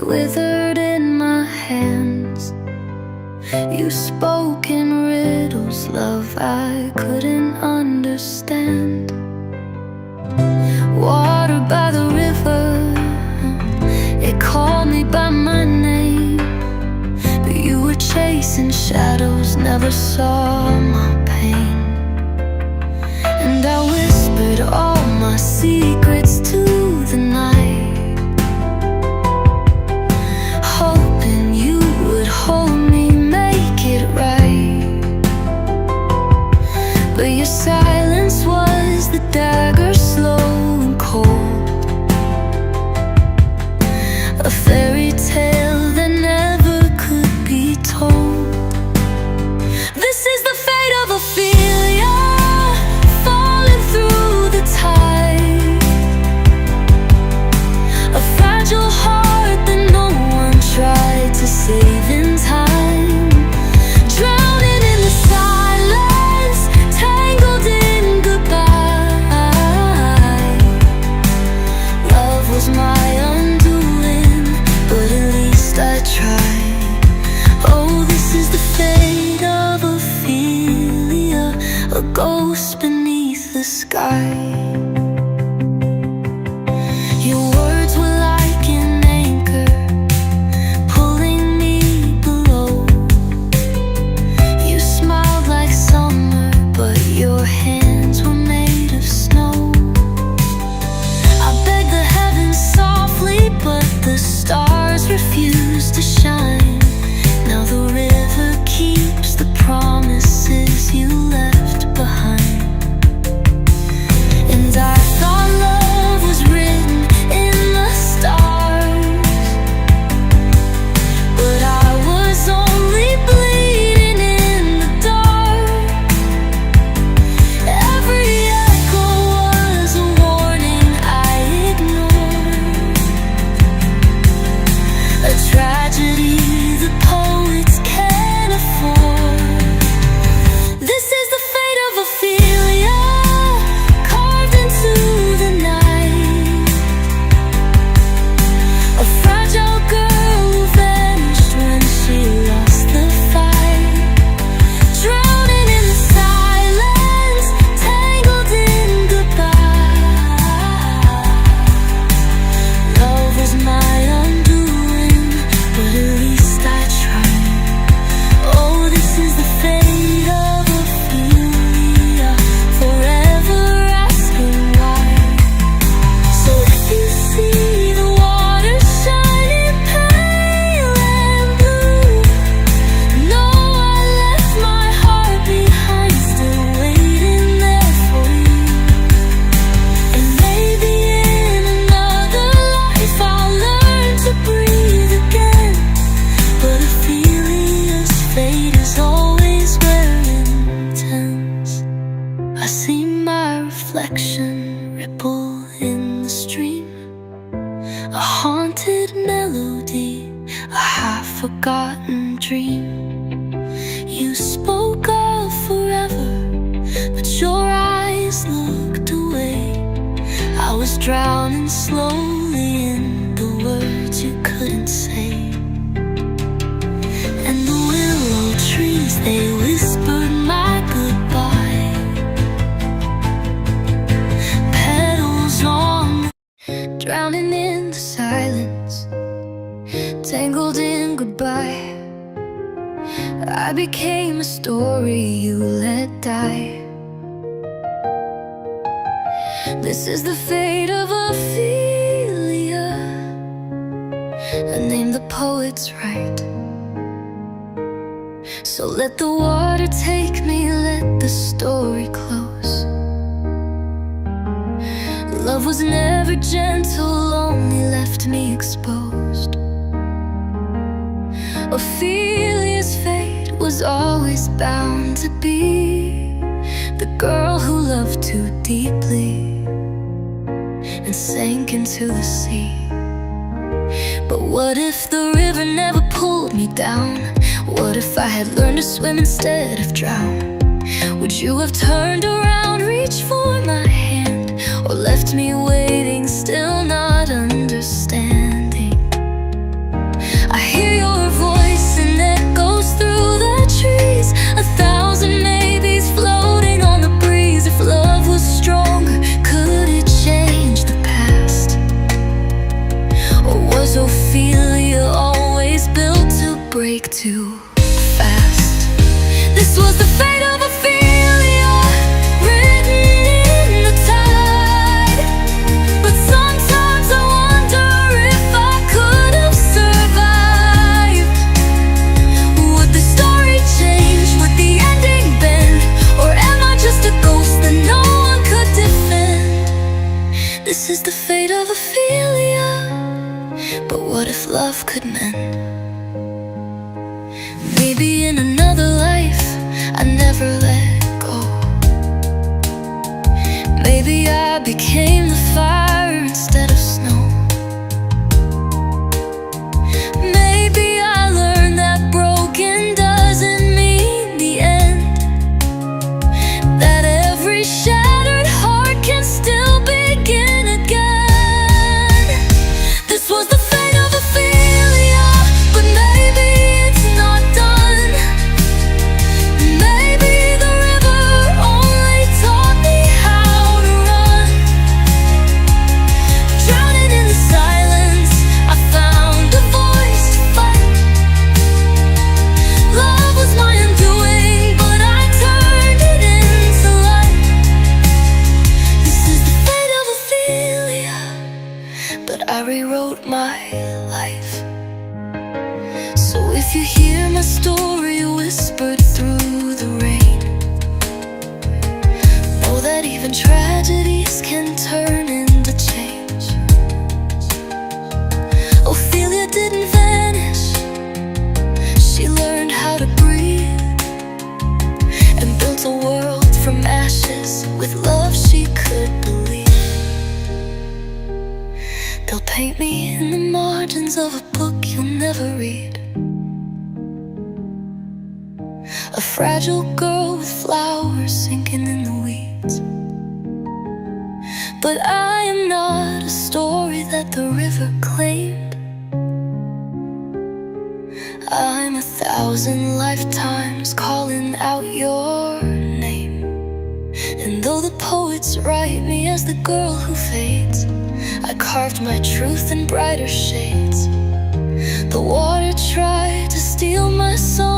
withered in my hands. You spoke in riddles, love, I couldn't understand. Water by the river, it called me by my name, but you were chasing shadows, never saw my pain. And I whispered all my secrets to the night, hoping you would hold me, make it right. But your silence was the dagger, slow and cold, a fairy tale that never could be told. This is the fate of Ophelia, falling through the tide, a fragile heart that no one tried to save in time, drowning in the silence, tangled in goodbye. Love was my undoing, but at least I tried. Oh, this is the fate of Ophelia, a ghost beneath the sky. Your words were like an anchor, pulling me below. You smiled like summer, but your hands were made of snow. I begged the heavens softly, but the stars refused to shine. Now the river keeps the promises you left behind. And I thought love was written in the stars, but I was only bleeding in the dark. Every echo was a warning I ignored, a tragedy the poets can't afford. This is the fate of Ophelia, carved into the night, a fragile girl who vanished when she lost the fight, drowning in the silence, tangled in goodbye. Love was my undoing, but at least I tried. Oh, this is the fate of Ophelia, forever asking why. So if you see the water shining pale and blue, know I left my heart behind, still waiting there for you. And maybe in another life I'll learn to breathe again, but Ophelia's fate is always wearing tense. I see my reflection ripple in the stream, a haunted melody, a half-forgotten dream. You spoke of forever, but your eyes looked away. I was drowning slowly in the words you couldn't say. And the willow trees, they whispered my goodbye, petals on, drowning in the silence, tangled in goodbye. I became a story you let die. This is the fate of Ophelia, a name the poets write. So let the water take me, let the story close. Love was never gentle, only left me exposed. Ophelia's fate was always bound to be the girl who loved too deeply and sank into the sea. But what if the river never pulled me down? What if I had learned to swim instead of drown? Would you have turned around, reached for my hand, or left me waiting, still not understanding? too fast. This was the fate of Ophelia, written in the tide. But sometimes I wonder if I could have survived. Would the story change? Would the ending bend? Or am I just a ghost that no one could defend? This is the fate of Ophelia, but what if love could mend? Maybe in another life I never let go. Maybe I became the fire instead of snow. Maybe I learned that broken doesn't mean the end, that every shattered heart can still begin again. This was the fate of Ophelia, but maybe it's not done. Maybe the river only taught me how to run. Drowning in the silence, I found a voice to fight. Love was my undoing, but I turned it into light. This is the fate of Ophelia, but I rewrote my life. So if you hear my story whispered through the rain, know that even tragedies can turn into change. Ophelia didn't vanish. She learned how to breathe and built a world from ashes with love she could believe. They'll paint me in the margins of a book you'll never read, a fragile girl with flowers sinking in the weeds. But I am not a story that the river claimed. I'm 1,000 lifetimes calling out your name. And though the poets write me as the girl who fades, I carved my truth in brighter shades. The water tried to steal my soul,